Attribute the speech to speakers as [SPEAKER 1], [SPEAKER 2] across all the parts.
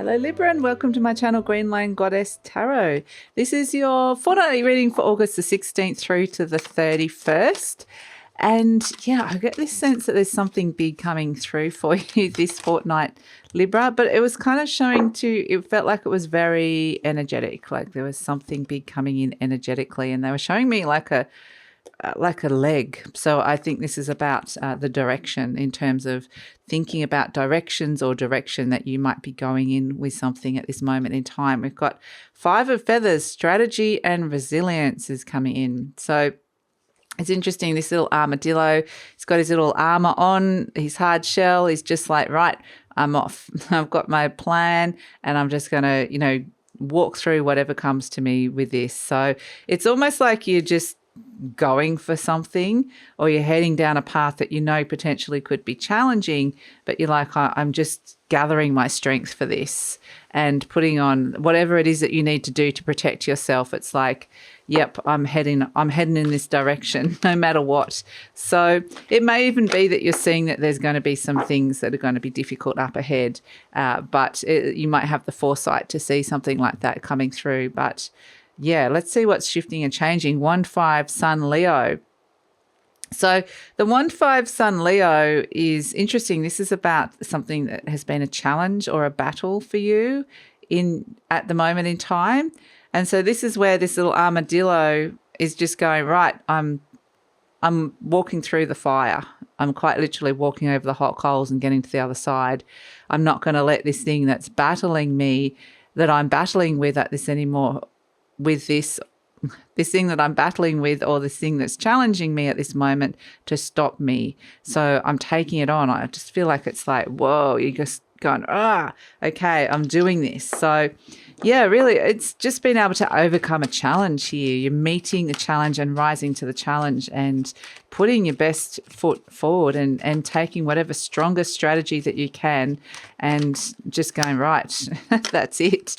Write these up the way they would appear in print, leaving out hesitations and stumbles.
[SPEAKER 1] Hello Libra and welcome to my channel GreenLion Goddess Tarot. This is your fortnightly reading for August the 16th through to the 31st. And yeah, I get this sense that there's something big coming through for you this fortnight, Libra, but it was kind of showing it felt like it was very energetic, like there was something big coming in energetically, and they were showing me like a leg. So I think this is about the direction, in terms of thinking about directions or direction that you might be going in with something at this moment in time. We've got Five of Feathers, strategy and resilience is coming in. So it's interesting, this little armadillo, he's got his little armor on, his hard shell. He's just like, right, I'm off. I've got my plan and I'm just going to, walk through whatever comes to me with this. So it's almost like you're just going for something, or you're heading down a path that potentially could be challenging, but you're like, I'm just gathering my strength for this and putting on whatever it is that you need to do to protect yourself. It's like, yep, I'm heading in this direction no matter what. So it may even be that you're seeing that there's going to be some things that are going to be difficult up ahead, but you might have the foresight to see something like that coming through. But yeah, let's see what's shifting and changing. 1-5 Sun Leo. So the 1-5 Sun Leo is interesting. This is about something that has been a challenge or a battle for you at the moment in time. And so this is where this little armadillo is just going, right, I'm walking through the fire. I'm quite literally walking over the hot coals and getting to the other side. I'm not going to let this thing that's battling me, that I'm battling with at this anymore, with this thing that I'm battling with, or this thing that's challenging me at this moment, to stop me. So I'm taking it on. I just feel like it's like, whoa, you're just going, okay, I'm doing this. So yeah, really, it's just being able to overcome a challenge here. You're meeting the challenge and rising to the challenge and putting your best foot forward and taking whatever strongest strategy that you can and just going, right, that's it.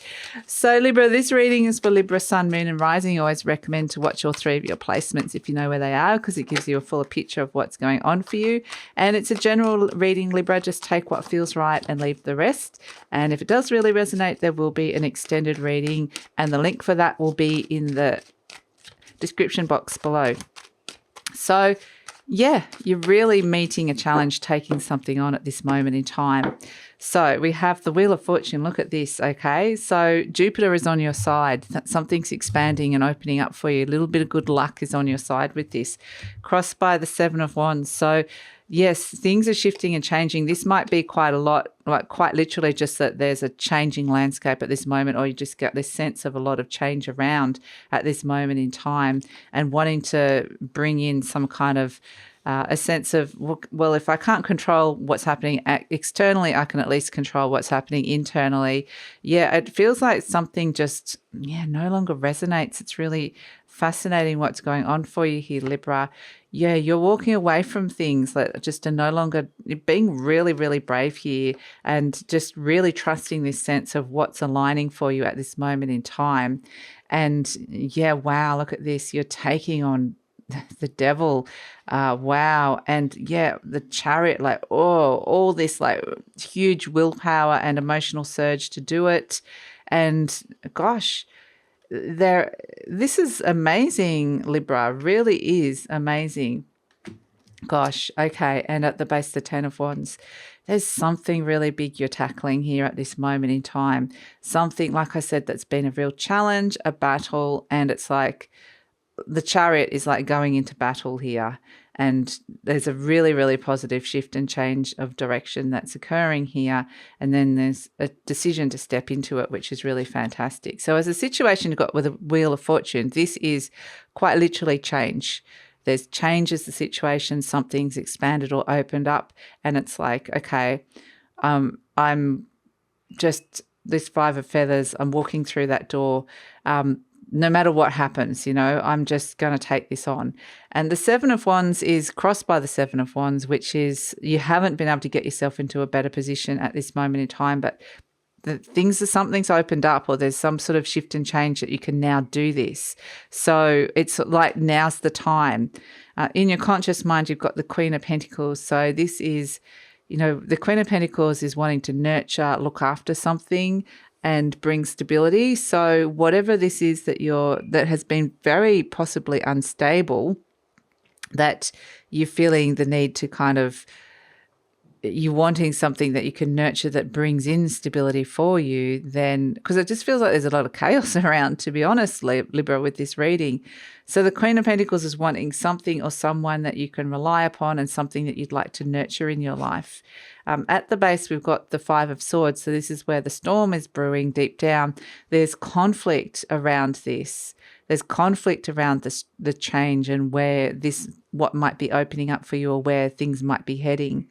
[SPEAKER 1] So Libra, this reading is for Libra, Sun, Moon and Rising. I always recommend to watch all three of your placements if you know where they are, because it gives you a fuller picture of what's going on for you. And it's a general reading, Libra. Just take what feels right and leave the rest. And if it does really resonate, there will be an extended reading, and the link for that will be in the description box below. So yeah, you're really meeting a challenge, taking something on at this moment in time. So we have the Wheel of Fortune. Look at this, okay? So Jupiter is on your side. Something's expanding and opening up for you. A little bit of good luck is on your side with this. Crossed by the Seven of Wands. So yes, things are shifting and changing. This might be quite a lot, like quite literally just that there's a changing landscape at this moment, or you just get this sense of a lot of change around at this moment in time, and wanting to bring in some kind of a sense of, well, if I can't control what's happening externally, I can at least control what's happening internally. Yeah, it feels like something just, no longer resonates. It's really fascinating what's going on for you here, Libra. Yeah, you're walking away from things that just are no longer, being really, really brave here, and just really trusting this sense of what's aligning for you at this moment in time. And yeah, wow, look at this. You're taking on the devil. Wow. And yeah, the Chariot, like, all this like huge willpower and emotional surge to do it. And gosh, this is amazing, Libra, really is amazing. Gosh, okay. And at the base, the Ten of Wands, there's something really big you're tackling here at this moment in time. Something, like I said, that's been a real challenge, a battle, and it's like the Chariot is like going into battle here, and there's a really, really positive shift and change of direction that's occurring here, and then there's a decision to step into it, which is really fantastic. So as a situation you've got with a Wheel of Fortune, this is quite literally change. There's changes the situation, something's expanded or opened up, and it's like, okay, I'm just this Five of Feathers, I'm walking through that door. No matter what happens, I'm just going to take this on. And the Seven of Wands is crossed by the Seven of Wands, which is you haven't been able to get yourself into a better position at this moment in time, but something's opened up, or there's some sort of shift and change that you can now do this. So it's like, now's the time. In your conscious mind, you've got the Queen of Pentacles. So this is the Queen of Pentacles is wanting to nurture, look after something and bring stability. So whatever this is that has been very possibly unstable, that you're feeling the need to kind of, you're wanting something that you can nurture that brings in stability for you, then, because it just feels like there's a lot of chaos around, to be honest, Libra, with this reading. So the Queen of Pentacles is wanting something or someone that you can rely upon and something that you'd like to nurture in your life. At the base, we've got the Five of Swords. So this is where the storm is brewing deep down. There's conflict around this. There's conflict around the change and what might be opening up for you or where things might be heading.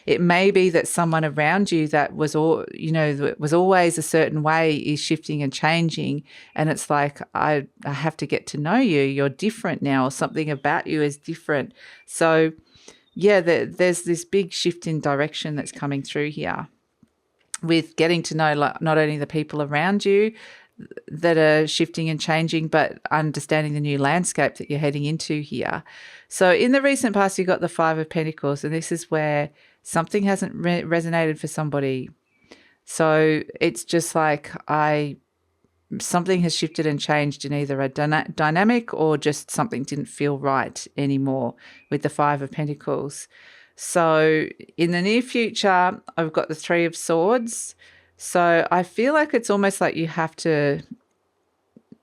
[SPEAKER 1] It may be that someone around you that was always a certain way is shifting and changing, and it's like, I have to get to know you. You're different now, or something about you is different. So, yeah, there's this big shift in direction that's coming through here with getting to know not only the people around you that are shifting and changing, but understanding the new landscape that you're heading into here. So in the recent past, you got the Five of Pentacles, and this is where something hasn't resonated for somebody. So it's just like something has shifted and changed in either a dynamic or just something didn't feel right anymore with the Five of Pentacles. So in the near future, I've got the Three of Swords. So I feel like it's almost like you have to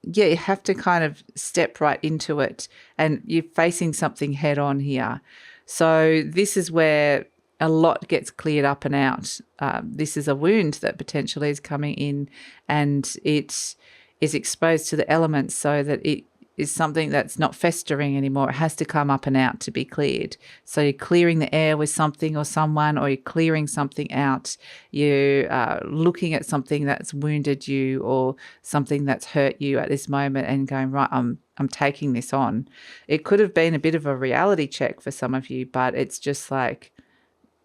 [SPEAKER 1] kind of step right into it, and you're facing something head on here. So this is where a lot gets cleared up and out. This is a wound that potentially is coming in, and it is exposed to the elements so that it is something that's not festering anymore. It has to come up and out to be cleared. So you're clearing the air with something or someone, or you're clearing something out. You're looking at something that's wounded you or something that's hurt you at this moment and going, right, I'm taking this on. It could have been a bit of a reality check for some of you, but it's just like,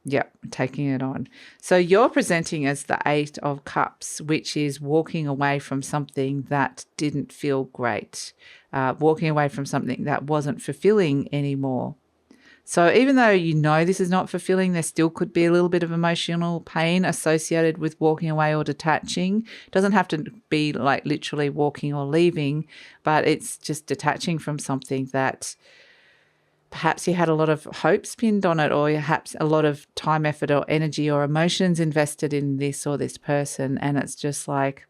[SPEAKER 1] yeah, taking it on. So you're presenting as the Eight of Cups, which is walking away from something that didn't feel great, walking away from something that wasn't fulfilling anymore. So even though this is not fulfilling, there still could be a little bit of emotional pain associated with walking away or detaching. It doesn't have to be like literally walking or leaving, but it's just detaching from something that perhaps you had a lot of hopes pinned on it, or perhaps a lot of time, effort, or energy or emotions invested in this or this person. And it's just like,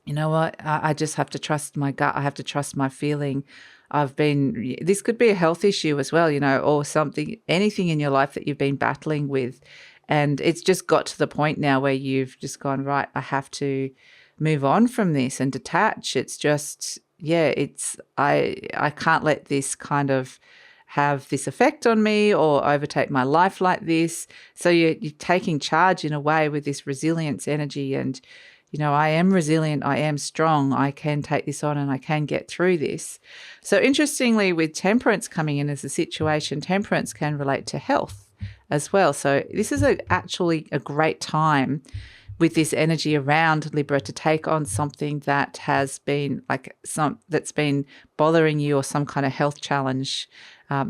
[SPEAKER 1] you know what? I just have to trust my gut. I have to trust my feeling. This could be a health issue as well, or something, anything in your life that you've been battling with. And it's just got to the point now where you've just gone, right, I have to move on from this and detach. It's just, I can't let this kind of have this effect on me or overtake my life like this. So you're taking charge in a way with this resilience energy, and I am resilient, I am strong, I can take this on and I can get through this. So interestingly, with Temperance coming in as a situation, Temperance can relate to health as well. So this is actually a great time with this energy around Libra to take on something that has been that's been bothering you, or some kind of health challenge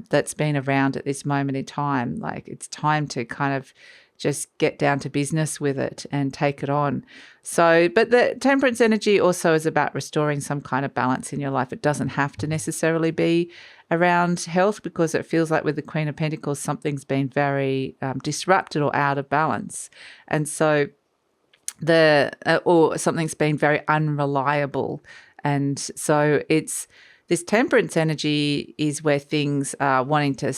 [SPEAKER 1] that's been around at this moment in time. Like, it's time to kind of just get down to business with it and take it on. So, but the Temperance energy also is about restoring some kind of balance in your life. It doesn't have to necessarily be around health, because it feels like with the Queen of Pentacles, something's been very disrupted or out of balance. And so or something's been very unreliable. And so this Temperance energy is where things are wanting to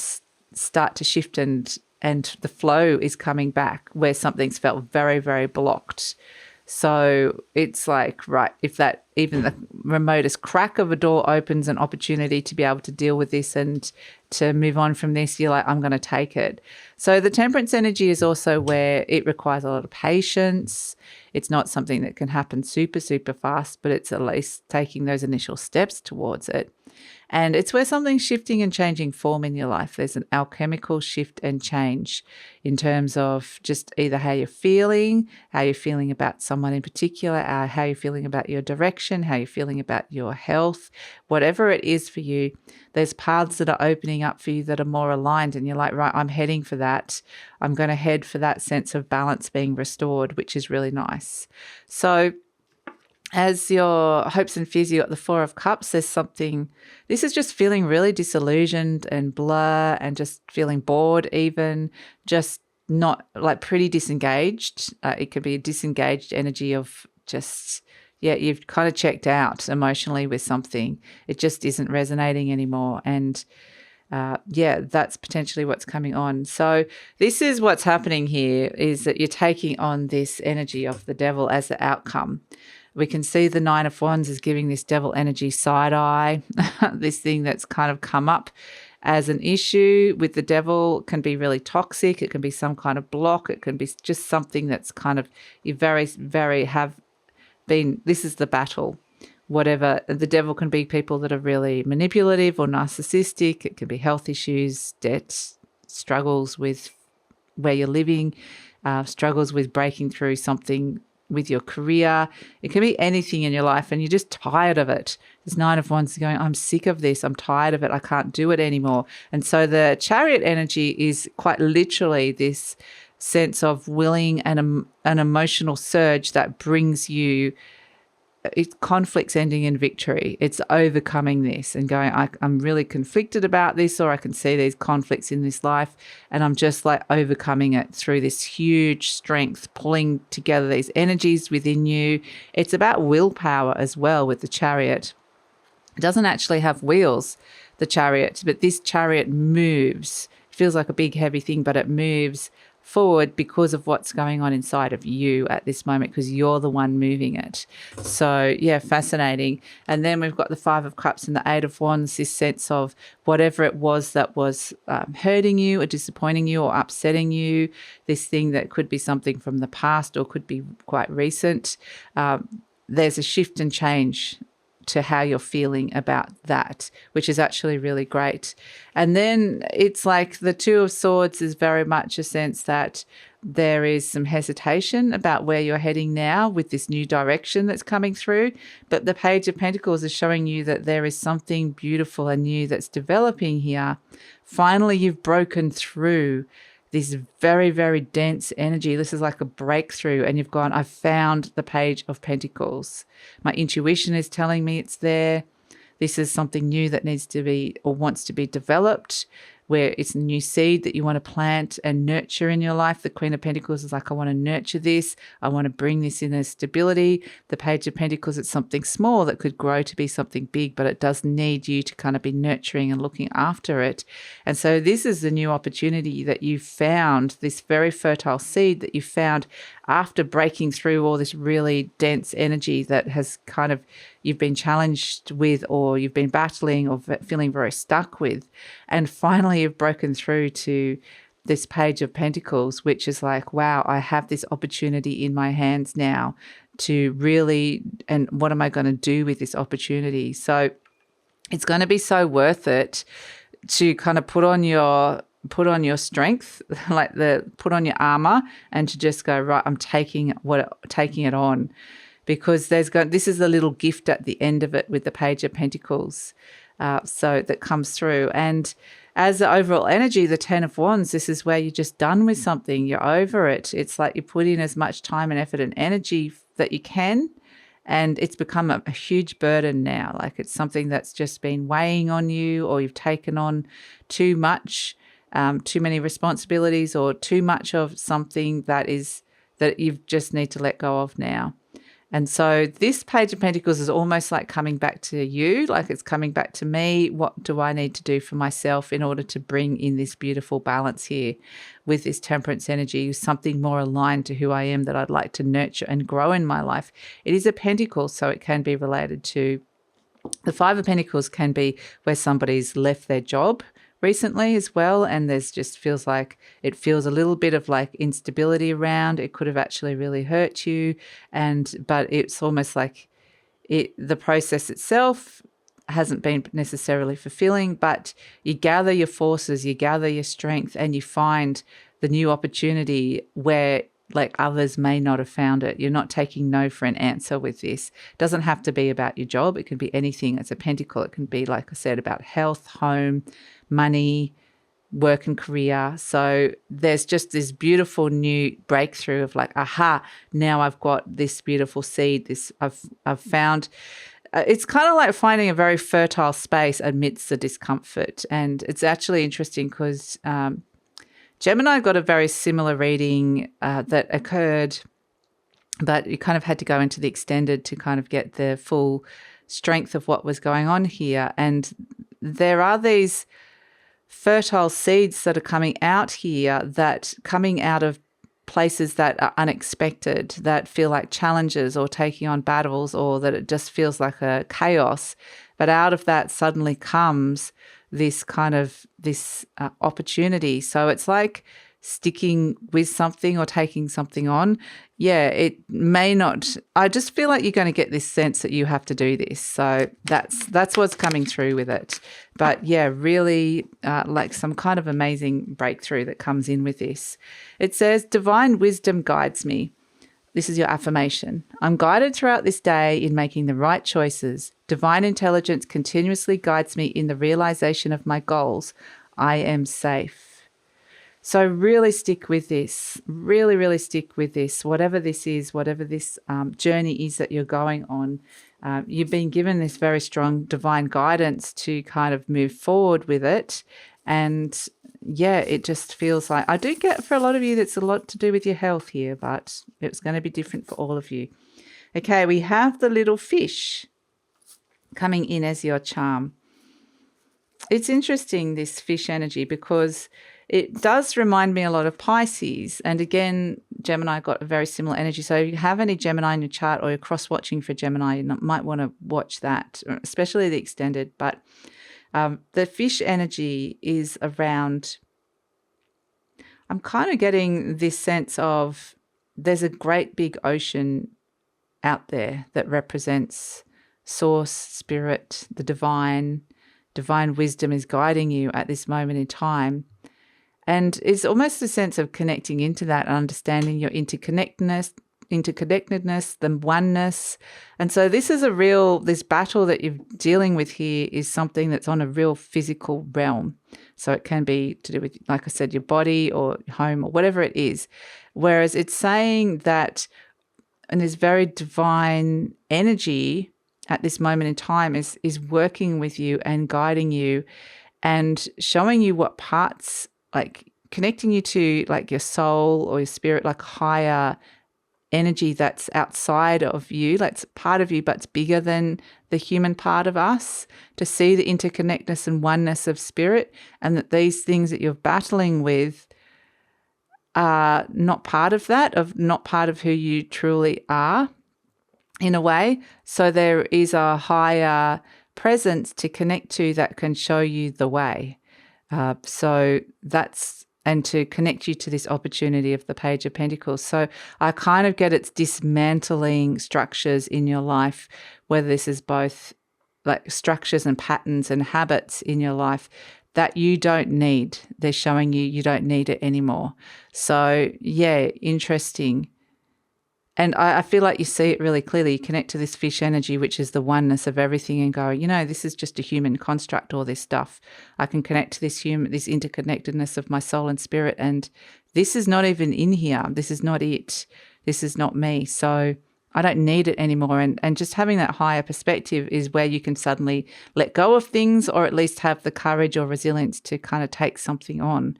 [SPEAKER 1] start to shift, and the flow is coming back where something's felt very, very blocked. So it's like, right, if that even the remotest crack of a door opens an opportunity to be able to deal with this and to move on from this, you're like, I'm going to take it. So the Temperance energy is also where it requires a lot of patience. It's not something that can happen super, super fast, but it's at least taking those initial steps towards it. And it's where something's shifting and changing form in your life. There's an alchemical shift and change in terms of just either how you're feeling about someone in particular, how you're feeling about your direction, how you're feeling about your health, whatever it is for you. There's paths that are opening up for you that are more aligned, and you're like, right, I'm heading for that. I'm going to head for that sense of balance being restored, which is really nice. So as your hopes and fears, you got the Four of Cups. There's something, this is just feeling really disillusioned and blur and just feeling bored even, just not like pretty disengaged. It could be a disengaged energy of just, yeah, you've kind of checked out emotionally with something. It just isn't resonating anymore. And yeah, that's potentially what's coming on. So this is what's happening here, is that you're taking on this energy of the devil as the outcome. We can see the Nine of Wands is giving this devil energy side eye, this thing that's kind of come up as an issue with the devil. It can be really toxic. It can be some kind of block. It can be just something that's kind of, you very, very have been, this is the battle. Whatever, the devil can be people that are really manipulative or narcissistic. It can be health issues, debt, struggles with where you're living, struggles with breaking through something with your career. It can be anything in your life and you're just tired of it. This Nine of Wands is going, I'm sick of this. I'm tired of it. I can't do it anymore. And so the Chariot energy is quite literally this sense of willing and an emotional surge that brings you, it's conflicts ending in victory. It's overcoming this and going, I'm really conflicted about this, or I can see these conflicts in this life and I'm just like overcoming it through this huge strength, pulling together these energies within you. It's about willpower as well with the Chariot. It doesn't actually have wheels, the Chariot, but this Chariot moves. It feels like a big heavy thing, but it moves forward because of what's going on inside of you at this moment, because you're the one moving it. So yeah, fascinating. And then we've got the Five of Cups and the Eight of Wands, this sense of whatever it was that was hurting you or disappointing you or upsetting you, this thing that could be something from the past or could be quite recent. There's a shift and change to how you're feeling about that, which is actually really great. And then it's like the Two of Swords is very much a sense that there is some hesitation about where you're heading now with this new direction that's coming through. But the Page of Pentacles is showing you that there is something beautiful and new that's developing here. Finally, you've broken through this very, very dense energy. This is like a breakthrough and you've gone, I've found the Page of Pentacles. My intuition is telling me it's there. This is something new that needs to be or wants to be developed, where it's a new seed that you want to plant and nurture in your life. The Queen of Pentacles is like, I want to nurture this. I want to bring this in as stability. The Page of Pentacles, it's something small that could grow to be something big, but it does need you to kind of be nurturing and looking after it. And so this is the new opportunity that you found, this very fertile seed that you found after breaking through all this really dense energy that has kind of you've been challenged with, or you've been battling or feeling very stuck with. And finally, you've broken through to this Page of Pentacles, which is like, wow, I have this opportunity in my hands now to really, and what am I going to do with this opportunity? So it's going to be so worth it to kind of put on your strength, like put on your armor, and to just go, right, I'm taking it on. Because this is the little gift at the end of it with the Page of Pentacles, so that comes through. And as the overall energy, the Ten of Wands, this is where you're just done with something. You're over it. It's like you put in as much time and effort and energy that you can, and it's become a huge burden now. Like it's something that's just been weighing on you, or you've taken on too much, too many responsibilities, or too much of something that you just need to let go of now. And so this Page of Pentacles is almost like coming back to you, like it's coming back to me. What do I need to do for myself in order to bring in this beautiful balance here with this Temperance energy, something more aligned to who I am that I'd like to nurture and grow in my life? It is a pentacle, so it can be related to the Five of Pentacles, can be where somebody's left their job recently as well, and there's just feels a little bit of like instability around. It could have actually really hurt you, but it's almost like the process itself hasn't been necessarily fulfilling, but you gather your forces, you gather your strength, and you find the new opportunity where like others may not have found it. You're not taking no for an answer with this. It doesn't have to be about your job. It can be anything. It's a pentacle. It can be, like I said, about health, home, money, work and career. So there's just this beautiful new breakthrough of like, aha, now I've got this beautiful seed. This I've found. It's kind of like finding a very fertile space amidst the discomfort. And it's actually interesting because Gemini got a very similar reading that occurred, but you kind of had to go into the extended to kind of get the full strength of what was going on here. And there are these fertile seeds that are coming out here, that coming out of places that are unexpected, that feel like challenges or taking on battles, or that it just feels like a chaos. But out of that suddenly comes this kind of opportunity. So it's like sticking with something or taking something on. Yeah, it may not. I just feel like you're going to get this sense that you have to do this. So that's what's coming through with it. But yeah, really like some kind of amazing breakthrough that comes in with this. It says, divine wisdom guides me. This is your affirmation. I'm guided throughout this day in making the right choices. Divine intelligence continuously guides me in the realization of my goals. I am safe. So really stick with this. Really, really stick with this. Whatever this is, whatever this journey is that you're going on, you've been given this very strong divine guidance to kind of move forward with it. And yeah, it just feels like, I do get for a lot of you that's a lot to do with your health here, but it's going to be different for all of you. Okay, we have the little fish coming in as your charm. It's interesting, this fish energy, because it does remind me a lot of Pisces. And again, Gemini got a very similar energy. So if you have any Gemini in your chart, or you're cross-watching for Gemini, you might want to watch that, especially the extended. But the fish energy is around, I'm kind of getting this sense of there's a great big ocean out there that represents source, spirit, the divine wisdom is guiding you at this moment in time. And it's almost a sense of connecting into that and understanding your interconnectedness, the oneness. And so this is this battle that you're dealing with here is something that's on a real physical realm. So it can be to do with, like I said, your body or home or whatever it is. Whereas it's saying that, and this very divine energy at this moment in time is working with you and guiding you and showing you what parts, like connecting you to like your soul or your spirit, like higher energy that's outside of you, like it's part of you, but it's bigger than the human part of us, to see the interconnectedness and oneness of spirit, and that these things that you're battling with are not part of that, not part of who you truly are in a way. So there is a higher presence to connect to that can show you the way. And to connect you to this opportunity of the Page of Pentacles. So I kind of get it's dismantling structures in your life, whether this is both like structures and patterns and habits in your life that you don't need. They're showing you don't need it anymore. So yeah, interesting. And I feel like you see it really clearly. You connect to this fish energy, which is the oneness of everything, and go, this is just a human construct, all this stuff. I can connect to this interconnectedness of my soul and spirit, and this is not even in here. This is not it. This is not me. So I don't need it anymore. And just having that higher perspective is where you can suddenly let go of things, or at least have the courage or resilience to kind of take something on.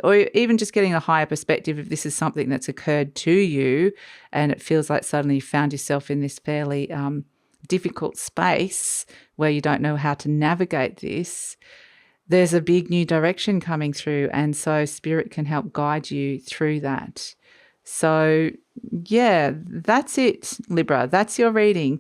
[SPEAKER 1] Or even just getting a higher perspective if this is something that's occurred to you and it feels like suddenly you found yourself in this fairly difficult space where you don't know how to navigate this. There's a big new direction coming through, and so spirit can help guide you through that. So yeah, that's it, Libra. That's your reading.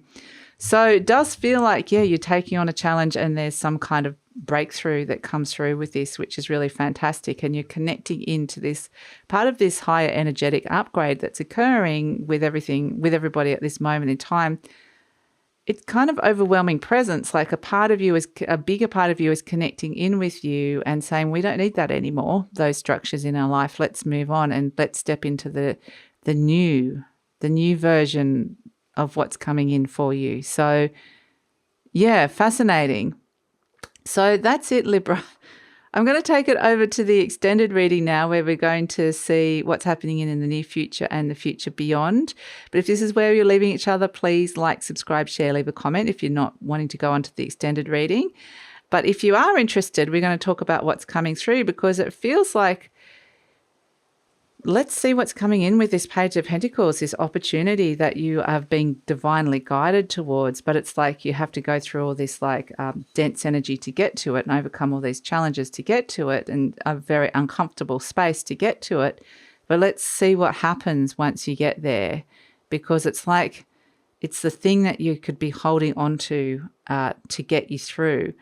[SPEAKER 1] So it does feel like, yeah, you're taking on a challenge and there's some kind of breakthrough that comes through with this, which is really fantastic. And you're connecting into this part of this higher energetic upgrade that's occurring with everybody at this moment in time. it's kind of overwhelming presence, like a bigger part of you is connecting in with you and saying, we don't need that anymore, those structures in our life. Let's move on and let's step into the new version of what's coming in for you. So yeah, fascinating. So that's it, Libra. I'm going to take it over to the extended reading now, where we're going to see what's happening in the near future and the future beyond. But if this is where you're leaving each other, please like, subscribe, share, leave a comment if you're not wanting to go on to the extended reading. But if you are interested, we're going to talk about what's coming through, because it feels like, let's see what's coming in with this Page of Pentacles, this opportunity that you have been divinely guided towards. But it's like you have to go through all this dense energy to get to it and overcome all these challenges to get to it, and a very uncomfortable space to get to it. But let's see what happens once you get there, because it's like it's the thing that you could be holding on to get you through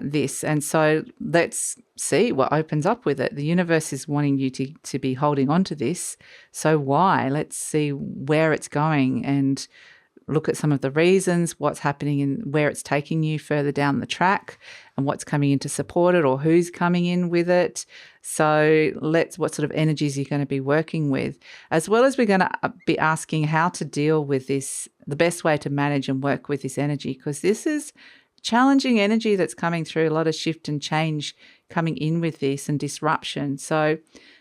[SPEAKER 1] this. And so let's see what opens up with it. The universe is wanting you to be holding on to this. So why? Let's see where it's going and look at some of the reasons, what's happening and where it's taking you further down the track, and what's coming in to support it, or who's coming in with it. So what sort of energies you're going to be working with, as well as we're going to be asking how to deal with this, the best way to manage and work with this energy, because this is challenging energy that's coming through, a lot of shift and change coming in with this, and disruption. So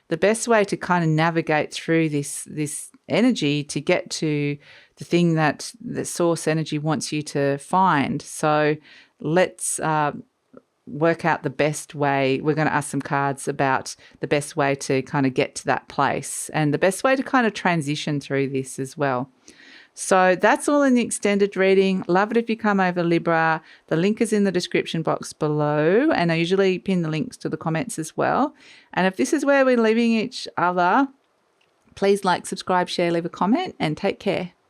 [SPEAKER 1] the best way to kind of navigate through this energy to get to the thing that the source energy wants you to find. So let's work out the best way. We're going to ask some cards about the best way to kind of get to that place, and the best way to kind of transition through this as well. So that's all in the extended reading. Love it if you come over, Libra. The link is in the description box below, and I usually pin the links to the comments as well. And if this is where we're leaving each other, please like, subscribe, share, leave a comment, and take care.